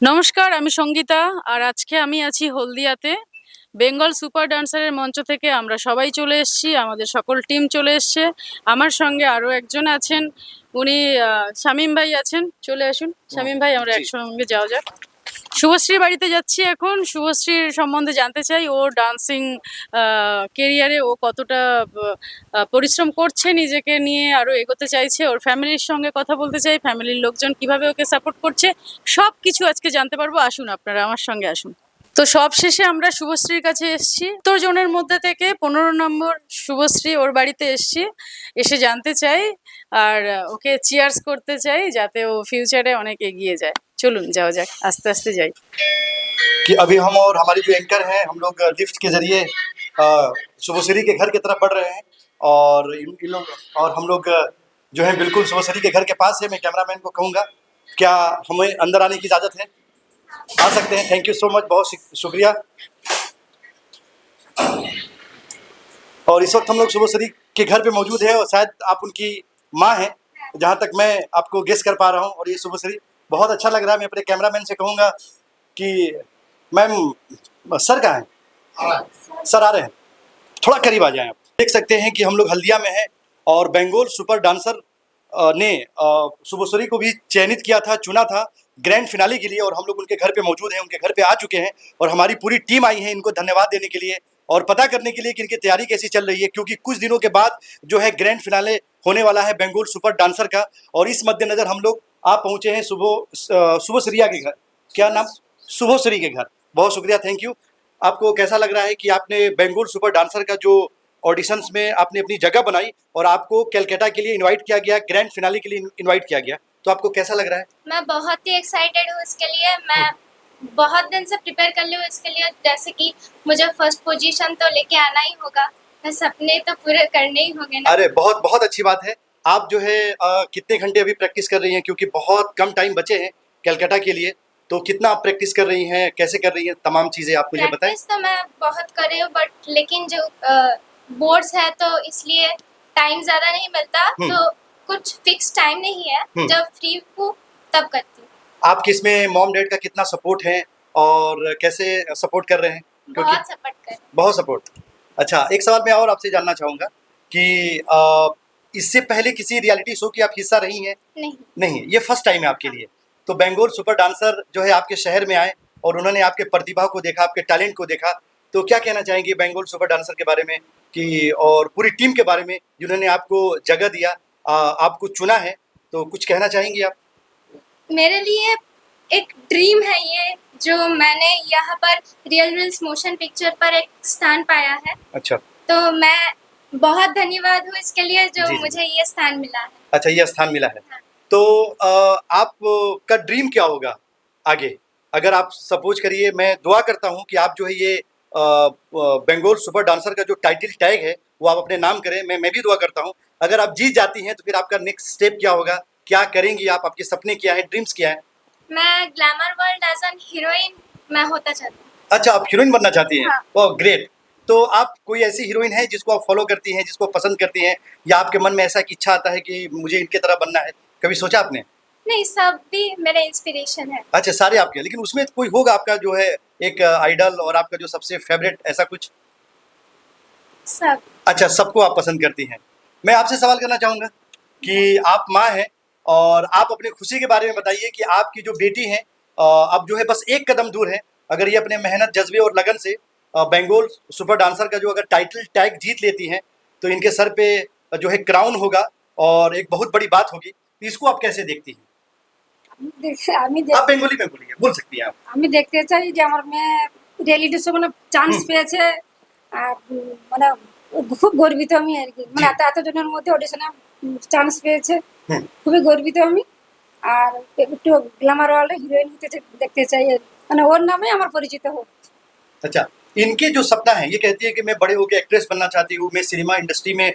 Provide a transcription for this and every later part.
নমস্কার, আমি সঙ্গীতা। আর আজকে আমি আছি হলদিয়াতে। বেঙ্গল সুপার ডান্সারের মঞ্চ থেকে আমরা সবাই চলে এসেছি, আমাদের সকল টিম চলে এসছে। আমার সঙ্গে আরো একজন আছেন, উনি শামীম ভাই আছেন। চলে আসুন শামীম ভাই, আমরা জি। একসঙ্গে যাওয়া যাক। শুভশ্রীর বাড়িতে যাচ্ছি এখন। শুভশ্রীর সম্বন্ধে জানতে চাই, ওর ডান্সিং কেরিয়ারে ও কতটা পরিশ্রম করছে, নিজেকে নিয়ে আরো এগোতে চাইছে, ওর ফ্যামিলির সঙ্গে কথা বলতে চাই, ফ্যামিলির লোকজন কিভাবে ওকে সাপোর্ট করছে, সব কিছু আজকে জানতে পারবো। আসুন, আপনারা আমার সঙ্গে আসুন। তো সব শেষে আমরা শুভশ্রীর কাছে এসেছি। 70 জনের মধ্যে থেকে 15 নম্বর শুভশ্রী ওর বাড়িতে এসেছি, এসে জানতে চাই আর ওকে চিয়ার্স করতে চাই, যাতে ও ফিউচারে অনেক এগিয়ে যায়। চলুন যাওয়া যাক, আস্তে আস্তে যাই। कि अभी हम और हमारी जो एंकर हैं हम लोग लिफ्ट के जरिए शुभश्री के घर की तरफ बढ़ रहे हैं और इन लोग और हम लोग जो है बिल्कुल शुभश्री के घर के पास है। मैं कैमरामैन को कहूँगा क्या हमें अंदर आने की इजाज़त है? आ सकते हैं। थैंक यू सो मच, बहुत शुक्रिया। और इस वक्त हम लोग शुभश्री के घर पे मौजूद है और शायद आप उनकी माँ हैं, जहाँ तक मैं आपको गेस कर पा रहा हूँ। और ये शुभश्री बहुत अच्छा लग रहा है। मैं अपने कैमरामैन से कहूँगा कि मैम सर कहाँ हैं? सर आ रहे हैं, थोड़ा करीब आ जाएं। आप देख सकते हैं कि हम लोग हल्दिया में हैं और बंगाल सुपर डांसर ने शुभश्री को भी चयनित किया था, चुना था ग्रैंड फिनाले के लिए। और हम लोग उनके घर पे मौजूद हैं, उनके घर पे आ चुके हैं और हमारी पूरी टीम आई है इनको धन्यवाद देने के लिए और पता करने के लिए कि इनकी तैयारी कैसी चल रही है, क्योंकि कुछ दिनों के बाद जो है ग्रैंड फिनाले होने वाला है बंगाल सुपर डांसर का। और इस मद्देनजर हम लोग आप पहुंचे हैं शुभश्रिया के घर। क्या नाम? शुभश्री के घर। बहुत शुक्रिया, थैंक यू। आपको कैसा लग रहा है कि आपने बंगाल सुपर डांसर का जो ऑडिशंस में आपने अपनी जगह बनाई और आपको कैलकाटा के लिए इनवाइट किया गया, ग्रैंड फिनाले के लिए इनवाइट किया गया, तो आपको कैसा लग रहा है? मैं बहुत ही एक्साइटेड हूँ इसके लिए। मैं बहुत दिन से प्रिपेयर कर ली हूँ इसके लिए, जैसे कि मुझे फर्स्ट पोजीशन तो लेके आना ही होगा, सपने तो पूरे करने ही होंगे ना। अरे बहुत बहुत अच्छी बात है। आप जो है कितने घंटे अभी प्रैक्टिस कर रही हैं, क्योंकि बहुत कम टाइम बचे हैं कैलकाटा के लिए, तो कितना आप प्रैक्टिस कर रही हैं, कैसे कर रही हैं, तमाम चीज़ें आप मुझे बताएं। प्रैक्टिस तो मैं बहुत कर रही हूँ, बट लेकिन जो बोर्ड्स है तो इसलिए टाइम ज़्यादा नहीं मिलता, तो कुछ फिक्स टाइम नहीं है। जब फ्री हूँ तब करती हूँ। आपके इसमें मॉम डैड का कितना सपोर्ट है और कैसे सपोर्ट कर रहे हैं? बहुत सपोर्ट कर रहे हैं। बहुत सपोर्ट। अच्छा, एक सवाल मैं और आपसे जानना चाहूँगा कि इससे पहले किसी रियलिटी शो की आप हिस्सा रही हैं? नहीं। नहीं, ये फर्स्ट टाइम है आपके लिए। तो बंगाल सुपर डांसर जो है आपके शहर में आए और उन्होंने आपके प्रतिभा को देखा, आपके टैलेंट को देखा, तो क्या कहना चाहेंगे बंगाल सुपर डांसर के बारे में कि और पूरी टीम के बारे में जिन्होंने आपको जगह दिया, आपको चुना है, तो कुछ कहना चाहेंगी आप? मेरे लिए एक ड्रीम है ये, जो मैंने यहाँ पर रियल रील्स मोशन पिक्चर पर एक स्थान पाया है। अच्छा। तो मैं बहुत धन्यवाद हूँ इसके लिए, जो जी, जी। मुझे ये स्थान मिला है। अच्छा, ये स्थान मिला है। हाँ। तो आपका ड्रीम क्या होगा आगे? अगर आप सपोज करिए, मैं दुआ करता हूँ कि आप जो है ये बंगाल सुपर डांसर का जो टाइटल टैग है वो आप अपने नाम करें। मैं भी दुआ करता हूँ। अगर आप जीत जाती हैं तो फिर आपका नेक्स्ट स्टेप क्या होगा, क्या करेंगी आप, आपके सपने क्या है, ड्रीम्स क्या है? मैं glamour world as an heroine मैं होता चाहती हूँ। अच्छा, आप हीरोइन बनना चाहती हैं? हाँ। Oh great. तो आप कोई ऐसी हीरोइन है जिसको आप फॉलो करती हैं, जिसको पसंद करती हैं, या आपके मन में ऐसा कि इच्छा आता है कि मुझे इनके तरह बनना है, कभी सोचा आपने? नहीं, सब भी मेरे इंस्पिरेशन है। अच्छा, सारे आपके, लेकिन उसमें कोई होगा आपका जो है एक आइडल और आपका जो सबसे फेवरेट, ऐसा कुछ? सब। अच्छा, सबको आप पसंद करती हैं। मैं आपसे सवाल करना चाहूँगा कि आप माँ हैं और आप अपनी खुशी के बारे में बताइए कि आपकी जो बेटी हैं अब जो है बस एक कदम दूर है, अगर ये अपने मेहनत, जज्बे और लगन से बंगाल सुपर डांसर का जो अगर टाइटल टैग जीत लेती हैं तो इनके सर पे जो है क्राउन होगा और एक बहुत बड़ी बात होगी। तो इसको आप कैसे देखती हैं? आप বেঙ্গলি में बोलिए, बोल सकती हैं आप। আমি দেখতে চাই যে আমার মেয়ে রিয়েলিটি শো মানে চান্স পেয়েছে, আর মানে খুব গর্বিত আমি আর কি, মানে এতজনের মধ্যে অডিশনে চান্স পেয়েছে, খুবই গর্বিত আমি। আর একটু গ্ল্যামার ওয়ার্ল্ডে হিরোইন হতে দেখতে চাই, মানে ওর নামে আমার পরিচিত হোক। अच्छा, इनके जो सपना है, ये कहती है कि मैं बड़े होकर एक्ट्रेस बनना चाहती हूँ, मैं सिनेमा इंडस्ट्री में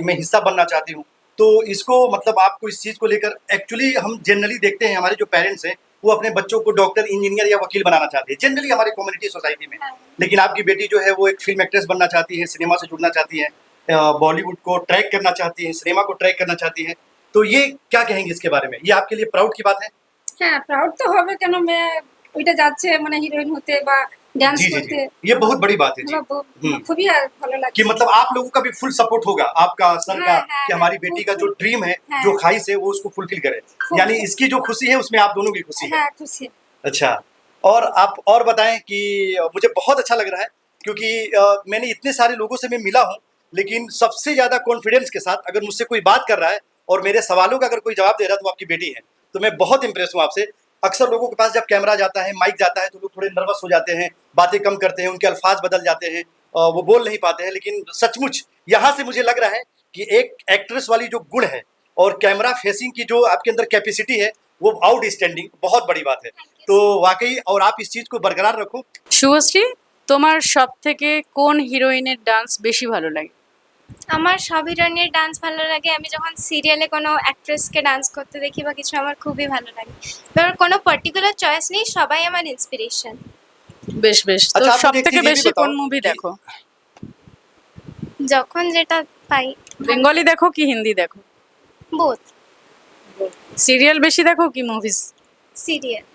मैं हिस्सा बनना चाहती हूँ। तो इसको मतलब आपको इस चीज़ को लेकर, एक्चुअली हम जनरली देखते हैं हमारे जो पेरेंट्स हैं वो अपने बच्चों को डॉक्टर, इंजीनियर या वकील बनाना चाहते हैं जनरली हमारे कम्युनिटी सोसाइटी में। लेकिन आपकी बेटी जो है वो एक फिल्म एक्ट्रेस बनना चाहती है, सिनेमा से जुड़ना चाहती है, बॉलीवुड को ट्रैक करना चाहती है, सिनेमा को ट्रैक करना चाहती है। तो ये क्या कहेंगे इसके बारे में? ये आपके लिए प्राउड की बात है? হ্যাঁ, প্রাউড তো হবে, কেন মেয়ে ওইটা যাচ্ছে মানে হিরোইন হতে বা ডান্স जी जी করতে जी ये बहुत बड़ी बात है जी। খুবই ভালো कि লাগছে। मतलब आप लोगों का भी फुल सपोर्ट होगा आपका सर का हाँ, हाँ, कि हमारी हाँ, बेटी का जो फुल- ड्रीम है हाँ। जो ख्वाहिश है वो उसको फुलफिल करे, फुल- यानी इसकी जो खुशी है उसमें आप दोनों की खुशी है। হ্যাঁ খুশি। अच्छा, और आप और बताएं कि मुझे बहुत अच्छा लग रहा है क्योंकि मैंने इतने सारे लोगों से मैं मिला हूँ, लेकिन सबसे ज़्यादा कॉन्फिडेंस के साथ अगर मुझसे कोई बात कर रहा है और मेरे सवालों का अगर कोई जवाब दे रहा है तो वो आपकी बेटी है। तो मैं बहुत इंप्रेस हूँ आपसे। अक्सर लोगों के पास जब कैमरा जाता है, माइक जाता है, तो लोग थोड़े नर्वस हो जाते हैं, बातें कम करते हैं, उनके अल्फाज बदल जाते हैं, वो बोल नहीं पाते हैं। लेकिन सचमुच यहाँ से मुझे लग रहा है कि एक एक्ट्रेस वाली जो गुण है और कैमरा फेसिंग की जो आपके अंदर कैपेसिटी है वो आउटस्टैंडिंग, बहुत बड़ी बात है। तो वाकई और आप इस चीज को बरकरार रखो। শুভশ্রী, তোমার সব থেকে কোন হিরোইনের ডান্স বেশি ভালো লাগে? আমার সব হিরোইনের ডান্স ভালো লাগে। আমি যখন সিরিয়ালে কোনো অ্যাক্ট্রেসকে ডান্স করতে দেখি বা কিছু, আমার খুবই ভালো লাগে। এবার কোনো পার্টিকুলার চয়েস নেই, সবাই আমার ইন্সপিরেশন। বেশ বেশ, তো আচ্ছা, আপনি সব एक থেকে चीज ये भी বেশি बताओ কোন মুভি कि- দেখো? যখন যেটা পাই। বেঙ্গলি দেখো কি হিন্দি দেখো? বোথ। সিরিয়াল বেশি দেখো কি মুভিজ? সিরিয়াল।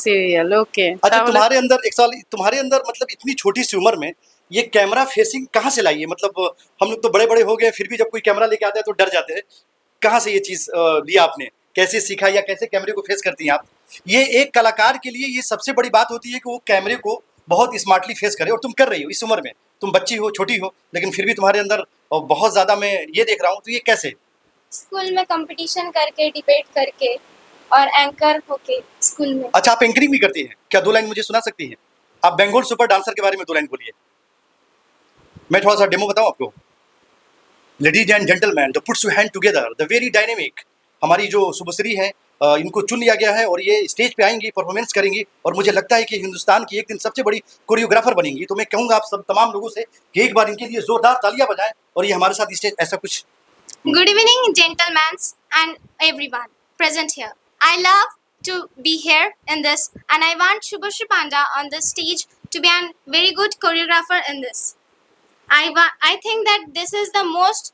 সিরিয়াল, ওকে। अच्छा, তাহলে तुम्हारे अंदर एक सवाल, तुम्हारे अंदर मतलब इतनी छोटी सी उम्र में ये कैमरा फेसिंग कहाँ से लाई है? मतलब हम लोग तो बड़े बड़े हो गए, फिर भी जब कोई कैमरा लेके आता है तो डर जाते हैं। कहाँ से ये चीज लिया आपने, कैसे सीखा या कैसे कैमरे को फेस करती हैं आप? ये एक कलाकार के लिए ये सबसे बड़ी बात होती है कि वो कैमरे को बहुत स्मार्टली फेस करे, और तुम कर रही हो इस उम्र में। तुम बच्ची हो, छोटी हो, लेकिन फिर भी तुम्हारे अंदर बहुत ज्यादा मैं ये देख रहा हूँ। तो ये कैसे? स्कूल में कंपटीशन करके, डिबेट करके और एंकर होके स्कूल में। अच्छा, आप एंकरिंग भी करती हैं क्या? 2 लाइन मुझे सुना सकती हैं? आप बंगाल सुपर डांसर के बारे में 2 लाइन बोलिए। मैं थोड़ा सा डेमो बताऊं आपको। Ladies and gentleman, the puts you hand together, the very dynamic, हमारी जो शुभश्री हैं, इनको चुन लिया गया है और ये स्टेज पे आएंगी, परफॉर्मेंस करेंगी, और मुझे लगता है कि हिंदुस्तान की एक दिन सबसे बड़ी कोरियोग्राफर बनेंगी। तो मैं कहूंगा आप सब तमाम लोगों से कि एक बार इनके लिए जोरदार तालियां बजाएं और ये हमारे साथ स्टेज ऐसा कुछ। Good evening, gentlemen and everyone present here. I love to be here in this, and I want Shubhashri Panda on the stage to be a very good choreographer in this. I think that this is the most.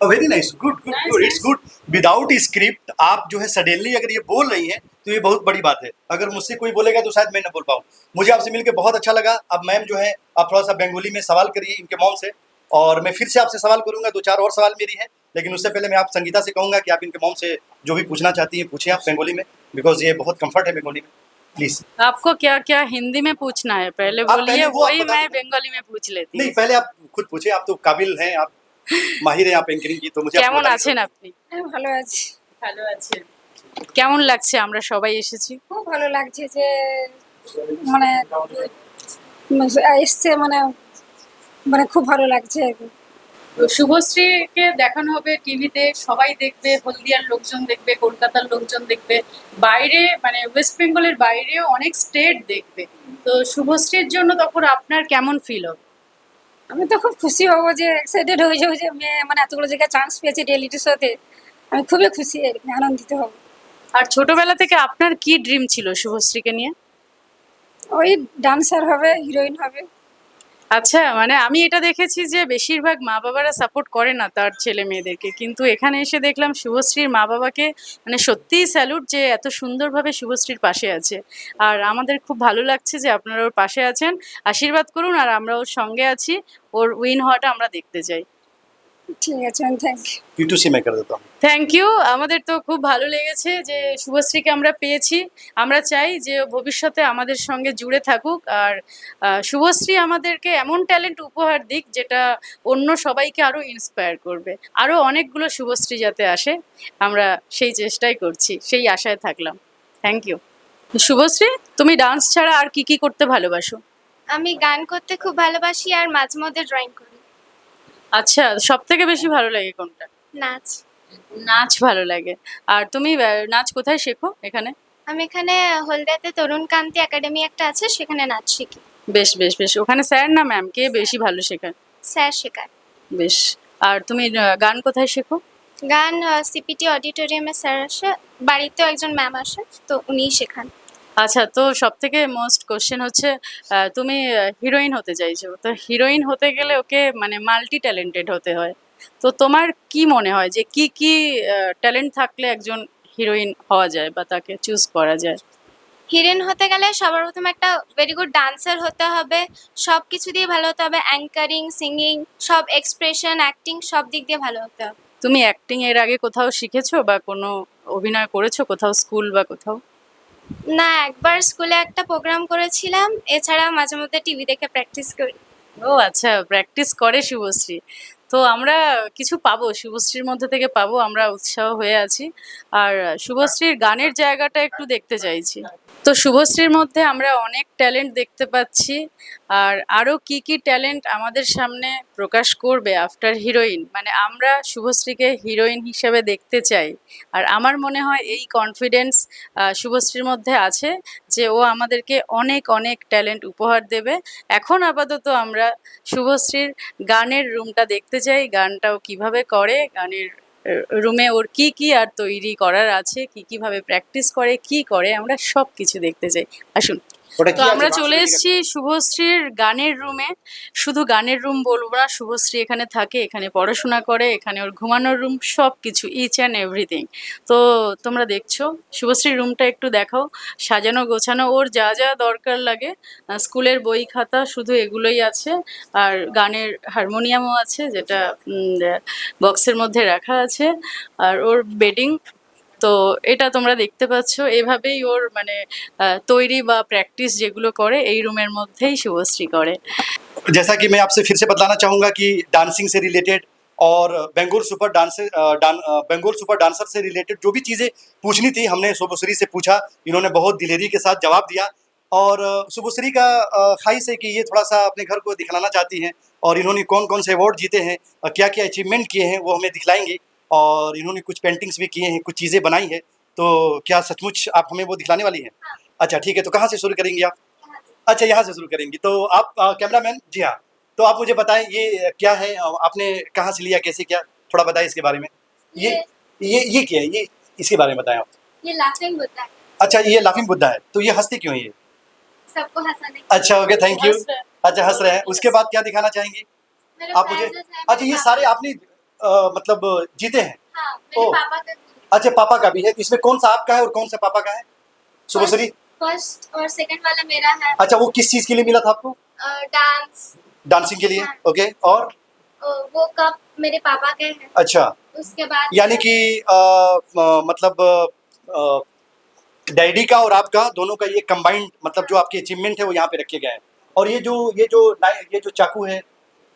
Very nice, good good good, it's good. Without script आप जो है suddenly अगर ये बोल रही हैं तो ये बहुत बड़ी बात है। अगर मुझसे कोई बोलेगा तो शायद मैं न बोल पाऊँ। मुझे आपसे मिलकर बहुत अच्छा लगा। अब मैम जो है आप थोड़ा सा बंगाली में सवाल करिए इनके मॉम से, और मैं फिर से आपसे सवाल करूंगा। 2-4 और सवाल मेरी है, लेकिन उससे पहले मैं आप संगीता से कहूंगा कि आप इनके मॉम से जो भी पूछना चाहती हैं पूछिए आप बंगाली में, बिकॉज ये बहुत कंफर्ट है बंगाली में। प्लीज। आपको क्या क्या हिंदी में पूछना है पहले आप बोलिए, पहले वो आप वही बता मैं दो। बंगाली में पूछ लेती नहीं, हूँ। पहले आप खुद पूछे, आप तो काबिल हैं, आप माहिर हैं आप एंकरिंग की, तो मुझे आपको কেমন बताइए। আছেন আপনি? আমি ভালো আছি। ভালো আছেন। কেমন লাগছে আমরা সবাই এসেছি? খুব ভালো লাগছে যে মানে এসছে মানে মানে খুব ভালো লাগছে আর কি। তো শুভশ্রীকে দেখানো হবে টিভিতে, সবাই দেখবে, হলদিয়ার লোকজন দেখবে, কলকাতার লোকজন দেখবে, বাইরে মানে ওয়েস্ট বেঙ্গলের বাইরেও অনেক স্টেট দেখবে। তো শুভশ্রীর জন্য তখন আপনার কেমন ফিল হবে? আমি তো খুব খুশি হব যে এক্সাইটেড হয়ে যাবো যে মেয়ে মানে এতগুলো জায়গায় চান্স পেয়েছে রিয়েলিটি শোতে। আমি খুবই খুশি আর কি, আনন্দিত হব। আর ছোটবেলা থেকে আপনার কি ড্রিম ছিল শুভশ্রীকে নিয়ে? ওই ডান্সার হবে, হিরোইন হবে। আচ্ছা, মানে আমি এটা দেখেছি যে বেশিরভাগ মা বাবারা সাপোর্ট করে না তার ছেলে মেয়েদেরকে, কিন্তু এখানে এসে দেখলাম শুভশ্রীর মা বাবাকে মানে সত্যিই স্যালুট যে এত সুন্দরভাবে শুভশ্রীর পাশে আছে। আর আমাদের খুব ভালো লাগছে যে আপনারা ওর পাশে আছেন। আশীর্বাদ করুন, আর আমরা ওর সঙ্গে আছি। ওর উইন হওয়াটা আমরা দেখতে চাই। ঠিক আছে, থ্যাংক ইউ। P2C मैं कर देता हूँ। Thank you. আমাদের তো খুব ভালো লেগেছে যে শুভশ্রীকে আমরা পেয়েছি। আমরা চাই যে ও ভবিষ্যতে আমাদের সঙ্গে জুড়ে থাকুক, আর শুভশ্রী আমাদেরকে এমন ট্যালেন্ট উপহার দিক যেটা অন্য সবাইকে আরো ইন্সপায়ার করবে। আরো অনেকগুলো শুভশ্রী যাতে আসে, আমরা সেই চেষ্টাই করছি, সেই আশায় থাকলাম। Thank you. শুভশ্রী, তুমি ডান্স ছাড়া আর কি কি করতে ভালোবাসো? আমি গান করতে খুব ভালোবাসি আর মাঝে মধ্যে ড্রয়িং করি। আচ্ছা, সব থেকে বেশি ভালো লাগে কোনটা? নাচ। নাচ ভালো লাগে। আর তুমি নাচ কোথায় শেখো এখানে? আমি এখানে হলদিয়াতে তরুণ কান্তি একাডেমি একটা আছে, সেখানে নাচ শিখি। বেশ বেশ বেশ। ওখানে স্যার না ম্যাম, কে বেশি ভালো শেখায়? স্যার শেখায়। বেশ। আর তুমি গান কোথায় শেখো? গান সিপিটি অডিটোরিয়ামে স্যার আসে, বাড়িতেও একজন ম্যাম আসে, তো উনিই শেখান। আচ্ছা, তো সব থেকে মোস্ট কোশ্চেন হচ্ছে তুমি হিরোইন হতে চাইছো, তো হিরোইন হতে গেলে ওকে মানে মাল্টি ট্যালেন্টেড হতে হয়। তো তোমার কি মনে হয় যে কি কি ট্যালেন্ট থাকলে একজন হিরোইন হওয়া যায় বা তাকে চুজ করা যায়? হিরোইন হতে গেলে সবার প্রথমে একটা ভেরি গুড ডান্সার হতে হবে, সব কিছু দিয়ে ভালো হতে হবে, অ্যাঙ্কারিং, সিঙ্গিং, সব এক্সপ্রেশন, অ্যাক্টিং সব দিক দিয়ে ভালো হতে হবে। তুমি অ্যাক্টিং এর আগে কোথাও শিখেছো বা কোনো অভিনয় করেছো কোথাও, স্কুল বা কোথাও? না, একবার স্কুলে একটা প্রোগ্রাম করেছিলাম, এছাড়া মাঝে মধ্যে টিভি দেখে প্র্যাকটিস করি। ও আচ্ছা, প্র্যাকটিস করে শুভশ্রী। তো আমরা কিছু পাবো শুভশ্রীর মধ্যে থেকে, পাবো, আমরা উৎসাহ হয়ে আছি। আর শুভশ্রীর গানের জায়গাটা একটু দেখতে চাইছি। তো শুভশ্রীর মধ্যে আমরা অনেক ট্যালেন্ট দেখতে পাচ্ছি। আর আরো কি কি ট্যালেন্ট আমাদের সামনে প্রকাশ করবে আফটার হিরোইন, মানে আমরা শুভশ্রীকে হিরোইন হিসেবে দেখতে চাই। আর আমার মনে হয় এই কনফিডেন্স শুভশ্রীর মধ্যে আছে যে ও আমাদেরকে অনেক অনেক ট্যালেন্ট উপহার দেবে। এখন আপাতত আমরা শুভশ্রীর গানের রুমটা দেখতে চাই, গানটাও কিভাবে করে, গানের রুমে ওর কি কি আর তৈরি করার আছে, কি কিভাবে প্র্যাকটিস করে, কি করে, আমরা সব কিছু দেখতে চাই। আসুন। ওটা তো কি আছে আমরা বাঁশি চলে বেজে এসেছি শুভশ্রীর গানের রুমে। শুধু গানের রুম বলবো না, শুভশ্রী এখানে থাকে, এখানে পড়াশোনা করে, এখানে ওর ঘুমানোর রুম, সব কিছু, ইচ অ্যান্ড এভরিথিং। তো তোমরা দেখছো শুভশ্রীর রুমটা, একটু দেখাও, সাজানো গোছানো, ওর যা যা দরকার লাগে, স্কুলের বই খাতা শুধু এগুলোই আছে। আর গানের হারমোনিয়ামও আছে, যেটা বক্সের মধ্যে রাখা আছে। আর ওর বেডিং, তো এটা তোমরা দেখতে পাচ্ছ। এভাবেই ওর মানে তৈরি বা প্র্যাকটিস যেগুলো করে এই রুমের মধ্যেই শুভশ্রী করে। जैसा कि मैं आपसे फिर से बतलाना चाहूँगा कि डांसिंग से रिलेटेड और बेंगोल सुपर डांसर से रिलेटेड जो भी चीज़ें पूछनी थी हमने शुभश्री से पूछा। इन्होंने बहुत दिलेरी के साथ जवाब दिया। और शुभश्री का ख्वाहिश है कि ये थोड़ा सा अपने घर को दिखलाना चाहती हैं, और इन्होंने कौन कौन से अवार्ड जीते हैं और क्या क्या अचीवमेंट किए हैं वो हमें दिखलाएंगी। और इन्होंने कुछ पेंटिंग्स भी किए हैं, कुछ चीज़ें बनाई हैं। तो क्या सचमुच आप हमें वो दिखलाने वाली हैं? अच्छा ठीक है, तो कहाँ से शुरू करेंगी आप? अच्छा, यहाँ से शुरू करेंगी। तो आप कैमरामैन, जी हाँ, तो आप मुझे बताएं ये क्या है, आपने कहाँ से लिया, कैसे क्या, थोड़ा बताएं इसके बारे में। ये क्या है, ये इसके बारे में बताएं आप। ये लाफिंग बुद्धा है, अच्छा, ये लाफिंग बुद्धा है, तो ये हंसते क्यों हैं ये? सबको हंसाने के अच्छा ओके, थैंक यू। हंस रहे हैं। अच्छा, हंस रहे हैं। उसके बाद क्या दिखाना चाहेंगी मेरे आप मुझे? prizes हैं, अच्छा, ये मेरे सारे आपने मतलब जीते हैं? हाँ, मेरे ओ। पापा का अच्छा, पापा का भी है, इसमें कौन सा आपका है और कौन सा पापा का है शुभश्री? फर्स्ट और सेकंड वाला मेरा है। अच्छा, वो किस चीज़ के लिए मिला था आपको? डांस, डांसिंग के लिए, हाँ। ओके। और वो कप मेरे पापा के हैं। अच्छा, उसके बाद यानी कि मतलब डैडी का और आपका दोनों का ये कंबाइंड, मतलब जो आपके अचीवमेंट है वो यहाँ पे रखे गए हैं। और ये जो चाकू है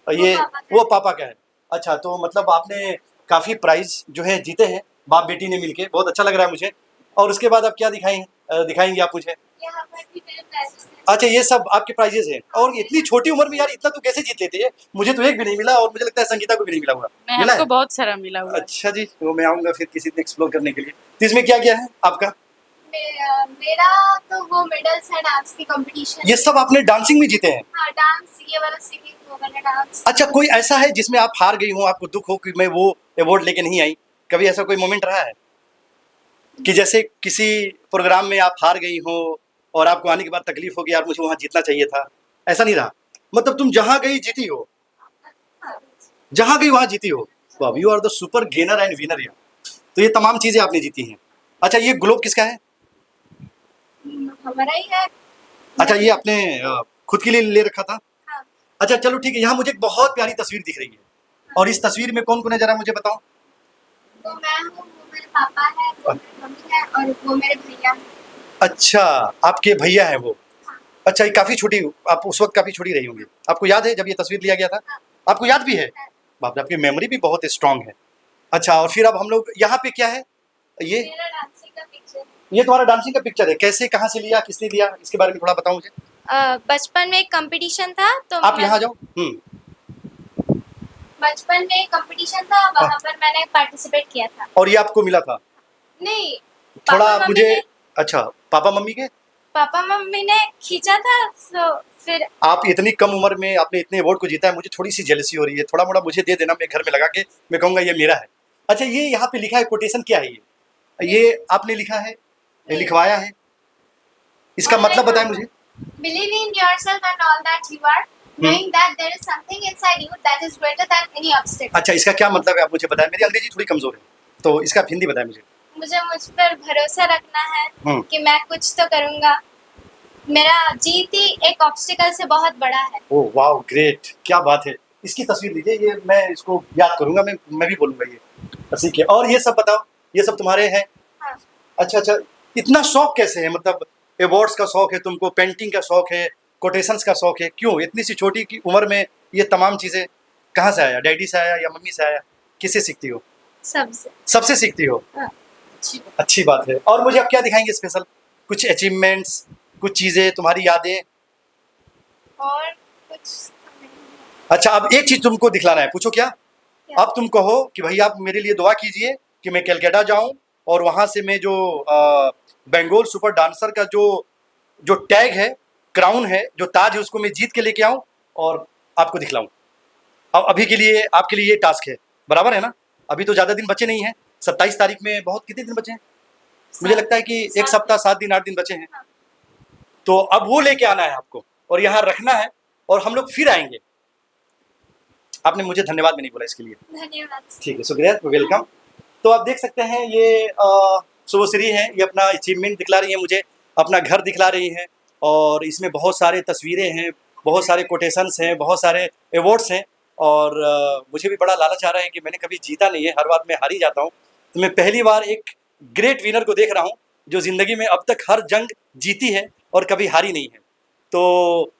ये पापा का वो पापा का है। अच्छा, तो मतलब आपने काफ़ी प्राइज जो है जीते हैं बाप बेटी ने मिलके, बहुत अच्छा लग रहा है मुझे। और उसके बाद आप क्या दिखाएंगे आप मुझे? यहाँ पर भी मेरे प्राइजेस हैं। अच्छा, ये सब आपके प्राइजेस हैं। और इतनी छोटी उम्र में यार इतना तो कैसे जीत लेते हैं? मुझे तो एक भी नहीं मिला, और मुझे लगता है संगीता को भी नहीं मिला हुआ। मिला हमको है? बहुत सारा मिला हुआ है। अच्छा जी, तो मैं आऊँगा फिर किसी दिन एक्सप्लोर करने के लिए। तो इसमें क्या क्या है आपका? मेरा तो वो मेडल्स है डांस की कंपटीशन। ये सब आपने डांसिंग में जीते हैं? हाँ, डांस, ये वाला सिंगिंग, वो वाला डांस। अच्छा, कोई ऐसा है जिसमें आप हार गई हो, आपको दुख हो कि मैं वो अवार्ड लेके नहीं आई? कभी ऐसा कोई मोमेंट रहा है कि जैसे किसी प्रोग्राम में आप हार गई हो और आपको आने के बाद तकलीफ हो कि यार मुझे वहाँ जीतना चाहिए था? ऐसा नहीं रहा? मतलब तुम जहाँ गई जीती हो, जहाँ गई वहाँ जीती हो। वाह, you are the super gainer and winner यार। तो ये तमाम चीज़ें आपने जीती हैं। अच्छा, ये ग्लोब किसका है? हमारा ही है। अच्छा, ये आपने खुद के लिए ले रखा था? हाँ। अच्छा चलो ठीक है, यहाँ मुझे एक बहुत प्यारी तस्वीर दिख रही है, और इस तस्वीर में कौन कौन है जरा मुझे बताओ। तो मैं हूँ, वो मेरे पापा है, वो मेरी मम्मी है, और वो मेरे भैया हैं। अच्छा, आपके भैया हैं वो? अच्छा, ये काफ़ी छोटी, आप उस वक्त काफ़ी छोटी रही होंगी। आपको याद है जब ये तस्वीर लिया गया था? आपको याद भी है? बाप रे, आपकी मेमोरी भी बहुत स्ट्रांग है। अच्छा, और फिर अब हम लोग यहाँ पे क्या है ये? मेरा डांसिंग का पिक्चर। ये तुम्हारा डांसिंग का पिक्चर है। कैसे, कहाँ से लिया, किसने दिया, इसके बारे में थोड़ा बताओ मुझे। बचपन में एक कंपटीशन था, तो आप यहाँ जाओ। बचपन में एक कंपटीशन था, वहाँ पर मैंने पार्टिसिपेट किया था। और ये आपको मिला था? नहीं, थोड़ा पापा मम्मी मुझे। ने- अच्छा, पापा मम्मी के? पापा मम्मी ने खींचा था, तो फिर आप इतनी कम उम्र में आपने इतने अवार्ड को जीता है, मुझे थोड़ी सी जेलसी हो रही है। थोड़ा मोड़ा मुझे दे देना, मैं घर में लगा के मैं कहूँगा ये मेरा है। अच्छा, ये यहाँ पे लिखा है कोटेशन, क्या है ये आपने लिखा है, ये लिखवाया है? इसका मतलब बताएं मुझे। believe in yourself and all that you are, knowing that there is something inside you that is greater than any obstacle. अच्छा, इसका क्या मतलब है आप मुझे बताएं। मेरी अंग्रेजी थोड़ी कमजोर है, तो इसका आप हिंदी बताएं मुझे। मुझे मुझ पर भरोसा रखना है हम्म। कि मैं कुछ तो करूंगा। मेरा जीत ही एक ऑब्स्टिकल से बहुत बड़ा है। ओह वाओ, ग्रेट, क्या बात है। इसकी तस्वीर लीजिए, ये मैं इसको याद करूंगा, मैं भी बोलूंगा ये। ठीक है, और ये सब बताओ, ये सब तुम्हारे हैं? हाँ। अच्छा अच्छा, इतना शौक कैसे है? मतलब अवार्ड्स का शौक है तुमको, पेंटिंग का शौक है, कोटेशंस का शौक है, क्यों इतनी सी छोटी की उम्र में ये तमाम चीजें कहाँ से आया? डैडी से आया या मम्मी से आया? किससे सीखती हो? सबसे। सबसे सीखती हो? हाँ। अच्छी बात है। और मुझे अब क्या दिखाएंगे स्पेशल? कुछ अचीवमेंट्स, कुछ चीजें, तुम्हारी यादें? और कुछ अच्छा, अब एक चीज तुमको दिखलाना है, पूछो क्या? अब तुम कहो कि भैया आप मेरे लिए दुआ कीजिए कि मैं कलकत्ता जाऊं और वहां से मैं जो बंगाल सुपर डांसर का जो जो टैग है, क्राउन है, जो ताज है, उसको मैं जीत के लेके आऊं और आपको दिखलाऊं। अब अभी के लिए आपके लिए ये टास्क है, बराबर है ना? अभी तो ज्यादा दिन बचे नहीं हैं, 27 तारीख में बहुत कितने दिन बचे हैं? मुझे लगता है कि एक सप्ताह, 7 दिन, 8 दिन बचे हैं। तो अब वो लेके आना है आपको और यहाँ रखना है और हम लोग फिर आएंगे। आपने मुझे धन्यवाद भी नहीं बोला इसके लिए। धन्यवाद। ठीक है, शुक्रिया, वेलकम। तो आप देख सकते हैं ये शुभश्री हैं, ये अपना अचीवमेंट दिखला रही हैं मुझे, अपना घर दिखला रही हैं और इसमें बहुत सारे तस्वीरें हैं, बहुत सारे कोटेशंस हैं, बहुत सारे अवार्ड्स हैं और मुझे भी बड़ा लालच आ रहा है कि मैंने कभी जीता नहीं है, हर बार मैं हार ही जाता हूँ। तो मैं पहली बार एक ग्रेट विनर को देख रहा हूँ जो ज़िंदगी में अब तक हर जंग जीती है और कभी हारी नहीं है। तो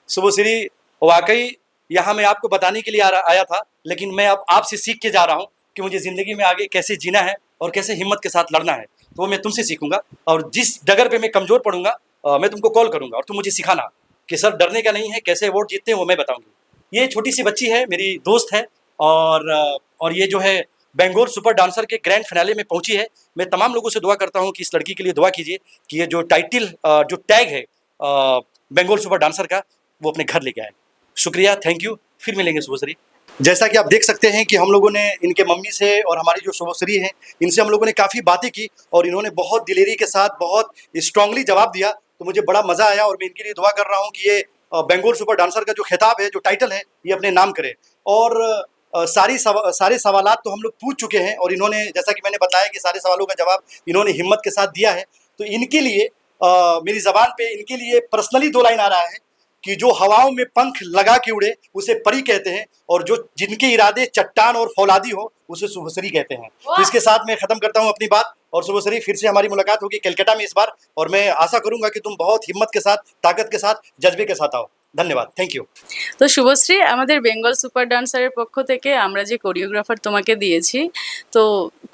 शुभश्री, वाकई यहाँ मैं आपको बताने के लिए आया था, लेकिन मैं अब आपसे सीख के जा रहा हूँ कि मुझे ज़िंदगी में आगे कैसे जीना है और कैसे हिम्मत के साथ लड़ना है। तो वो मैं तुमसे सीखूंगा और जिस डगर पे मैं कमज़ोर पड़ूंगा मैं तुमको कॉल करूंगा और तुम मुझे सिखाना कि सर डरने का नहीं है, कैसे अवार्ड जीतते हैं वो मैं बताऊंगी। ये छोटी सी बच्ची है, मेरी दोस्त है और ये जो है बंगाल सुपर डांसर के ग्रैंड फिनाले में पहुंची है। मैं तमाम लोगों से दुआ करता हूं कि इस लड़की के लिए दुआ कीजिए कि ये जो टाइटल जो टैग है बंगाल सुपर डांसर का, वो अपने घर लेके आए। शुक्रिया, थैंक यू, फिर मिलेंगे शुभश्री। जैसा कि आप देख सकते हैं कि हम लोगों ने इनके मम्मी से और हमारी जो शुभश्री है, इनसे हम लोगों ने काफ़ी बातें की और इन्होंने बहुत दिलेरी के साथ, बहुत स्ट्रांगली जवाब दिया। तो मुझे बड़ा मज़ा आया और मैं इनके लिए दुआ कर रहा हूँ कि ये बंगाल सुपर डांसर का जो खिताब है, जो टाइटल है, ये अपने नाम करे। और सारे सवालात तो हम लोग पूछ चुके हैं और इन्होंने, जैसा कि मैंने बताया कि सारे सवालों का जवाब इन्होंने हिम्मत के साथ दिया है। तो इनके लिए मेरी ज़बान पे इनके लिए पर्सनली 2 लाइन आ रहा है कि जो हवाओं में पंख लगा के उड़े उसे परी कहते हैं और जो जिनके इरादे चट्टान और फौलादी हो उसे शुभश्री कहते हैं। तो इसके साथ मैं ख़त्म करता हूँ अपनी बात और शुभश्री, फिर से हमारी मुलाकात होगी कलकत्ता में इस बार और मैं आशा करूंगा कि तुम बहुत हिम्मत के साथ, ताकत के साथ, जज्बे के साथ आओ। धन्यवाद, थैंक यू। তো শুভশ্রী, আমাদের বেঙ্গল সুপার ডান্সারের পক্ষ থেকে আমরা যে কোরিওগ্রাফার তোমাকে দিয়েছি, তো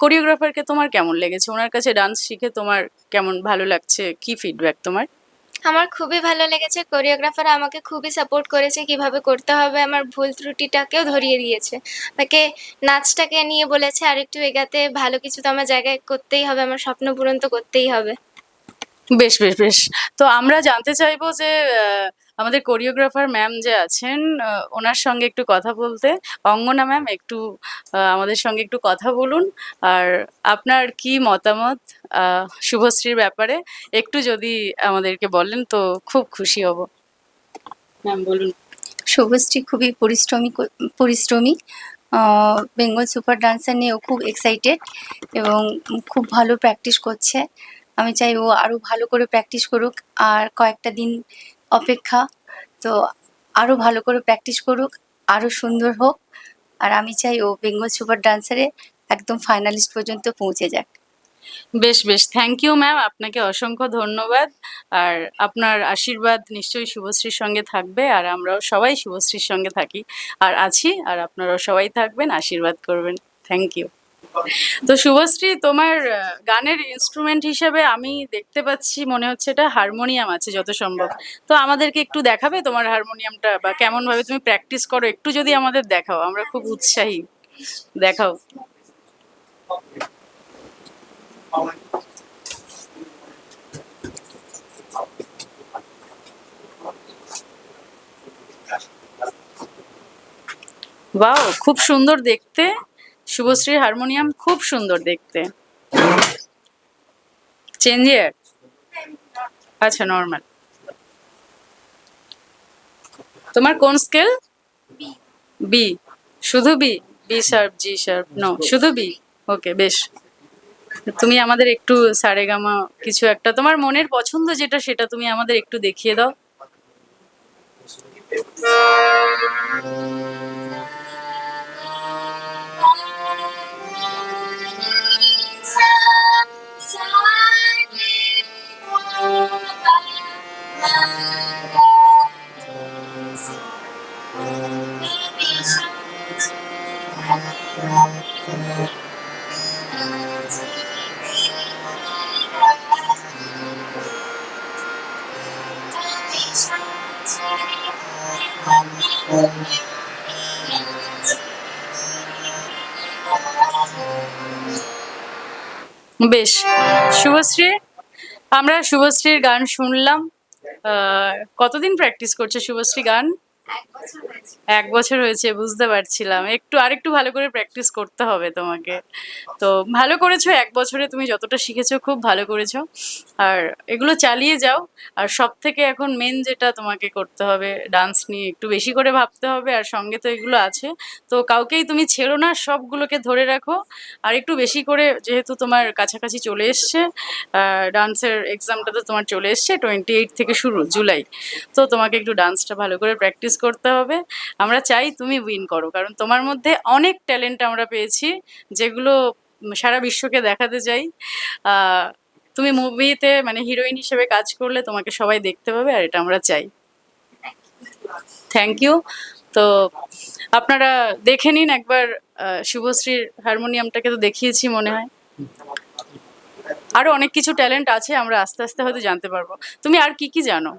কোরিওগ্রাফারকে তোমার কেমন লেগেছে? ওনার কাছে ডান্স শিখে তোমার কেমন ভালো লাগছে? কি ফিডব্যাক তোমার? আমার খুবই ভালো লেগেছে। কোরিওগ্রাফার আমাকে খুবই সাপোর্ট করেছে, কিভাবে করতে হবে আমার ভুল ত্রুটিটাকেও ধরিয়ে দিয়েছে। তাকে নাচটাকে নিয়ে বলেছে আর একটু এগাতে, ভালো কিছু তো আমার জায়গায় করতেই হবে, আমার স্বপ্ন পূরণ তো করতেই হবে। বেশ বেশ বেশ। তো আমরা জানতে চাইবো যে আমাদের কোরিওগ্রাফার ম্যাম যে আছেন, ওনার সঙ্গে একটু কথা বলতে। অঙ্গনা ম্যাম, একটু আমাদের সঙ্গে একটু কথা বলুন আর আপনার কি মতামত শুভশ্রীর ব্যাপারে একটু যদি আমাদেরকে বলেন তো খুব খুশি হব। ম্যাম বলুন। শুভশ্রী খুবই পরিশ্রমী বেঙ্গল সুপার ডান্সার নিয়ে ও খুব এক্সাইটেড এবং খুব ভালো প্র্যাকটিস করছে। আমি চাই ও আরও ভালো করে প্র্যাকটিস করুক, আর কয়েকটা দিন অপেক্ষা। তো আরও ভালো করে প্র্যাকটিস করুক, আরও সুন্দর হোক, আর আমি চাই ও বেঙ্গল সুপার ডান্সারে একদম ফাইনালিস্ট পর্যন্ত পৌঁছে যাক। বেশ বেশ, থ্যাংক ইউ ম্যাম, আপনাকে অসংখ্য ধন্যবাদ। আর আপনার আশীর্বাদ নিশ্চয়ই শুভশ্রীর সঙ্গে থাকবে আর আমরাও সবাই শুভশ্রীর সঙ্গে থাকি আর আছি, আর আপনারাও সবাই থাকবেন, আশীর্বাদ করবেন। Thank you. তো শুভশ্রী, তোমার গানের ইনস্ট্রুমেন্ট হিসেবে আমি দেখতে পাচ্ছি, মনে হচ্ছে এটা হারমোনিয়াম আছে যত সম্ভব। তো আমাদেরকে একটু দেখাবে তোমার হারমোনিয়ামটা, বা কেমন ভাবে তুমি প্র্যাকটিস করো একটু যদি আমাদের দেখাও, আমরা খুব উৎসাহী। দেখাও। ওয়াও, খুব সুন্দর দেখতে। শুভশ্রীর হারমোনিয়াম খুব সুন্দর দেখতে। চেঞ্জিয়ার? আচ্ছা, নর্মাল। তোমার কোন স্কেল? বি। শুধু B? B sharp, G sharp? No, শুধু বি। ওকে, বেশ। তুমি আমাদের একটু সারেগামা কিছু একটা তোমার মনের পছন্দ যেটা সেটা তুমি আমাদের একটু দেখিয়ে দাও। বেশ, শুভশ্রী, আমরা শুভশ্রীর গান শুনলাম। কতদিন প্র্যাকটিস করছো শুভশ্রী গান? 1 বছর হয়েছে। 1 বছর হয়েছে, বুঝতে পারছিলাম। আরেকটু ভালো করে প্র্যাকটিস করতে হবে তোমাকে। তো ভালো করেছো, 1 বছরে তুমি যতটা শিখেছো খুব ভালো করেছো। আর এগুলো চালিয়ে যাও। আর সবথেকে এখন মেন যেটা তোমাকে করতে হবে, ডান্স নিয়ে একটু বেশি করে ভাবতে হবে। আর সঙ্গে তো এগুলো আছে, তো কাউকেই তুমি ছেড়ো না, সবগুলোকে ধরে রাখো। আর একটু বেশি করে, যেহেতু তোমার কাছাকাছি চলে এসছে, ডান্সের এক্সামটা তো তোমার চলে এসছে 28 থেকে শুরু, জুলাই। তো তোমাকে একটু ডান্সটা ভালো করে প্র্যাকটিস করতে হবে। আমরা চাই তুমি উইন করো, কারণ তোমার মধ্যে অনেক ট্যালেন্ট আমরা পেয়েছি, যেগুলো সারা বিশ্বকে দেখাতে চাই। তুমি মুভিতে মানে হিরোইন হিসেবে কাজ করলে তোমাকে সবাই দেখতে পাবে, আর এটা আমরা চাই। Thank you. তো আপনারা দেখে নিন একবার শুভশ্রীর হারমোনিয়ামটাকে তো দেখিয়েছি মনে হয়। আরো অনেক কিছু ট্যালেন্ট আছে, আমরা আস্তে আস্তে হয়তো জানতে পারবো। তুমি আর কি কি জানো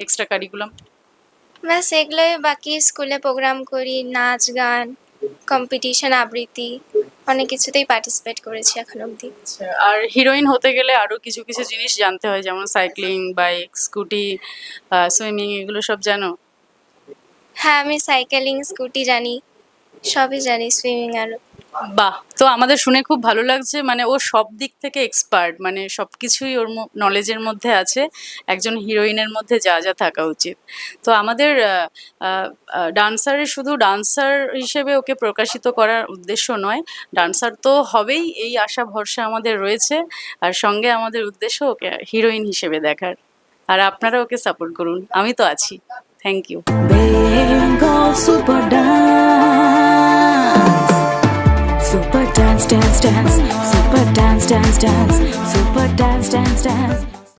এক্সট্রা কারিকুলাম? ব্যাস এগুলোই, বাকি স্কুলে প্রোগ্রাম করি, নাচ গান, কম্পিটিশন, আবৃত্তি, অনেক কিছুতেই পার্টিসিপেট করেছি এখন অবধি। আর হিরোইন হতে গেলে আরো কিছু কিছু জিনিস জানতে হয়, যেমন সাইক্লিং, বাইক, স্কুটি, সুইমিং, এগুলো সব জানো? হ্যাঁ, আমি সাইকেলিং, স্কুটি জানি, সবই জানি, সুইমিং আরও। বাহ, তো আমাদের শুনে খুব ভালো লাগছে। মানে ও সব দিক থেকে এক্সপার্ট, মানে সবকিছুই ওর নলেজের মধ্যে আছে, একজন হিরোইনের মধ্যে যা যা থাকা উচিত। তো আমাদের ডান্সারের শুধু ডান্সার হিসেবে ওকে প্রকাশিত করার উদ্দেশ্য নয়, ডান্সার তো হবেই, এই আশা ভরসা আমাদের রয়েছে। আর সঙ্গে আমাদের উদ্দেশ্য ওকে হিরোইন হিসেবে দেখার। আর আপনারা ওকে সাপোর্ট করুন, আমি তো আছি। Thank you. Bengal Super Dance. Super dance, dance, dance. Super dance, dance, dance. Super dance, dance, dance.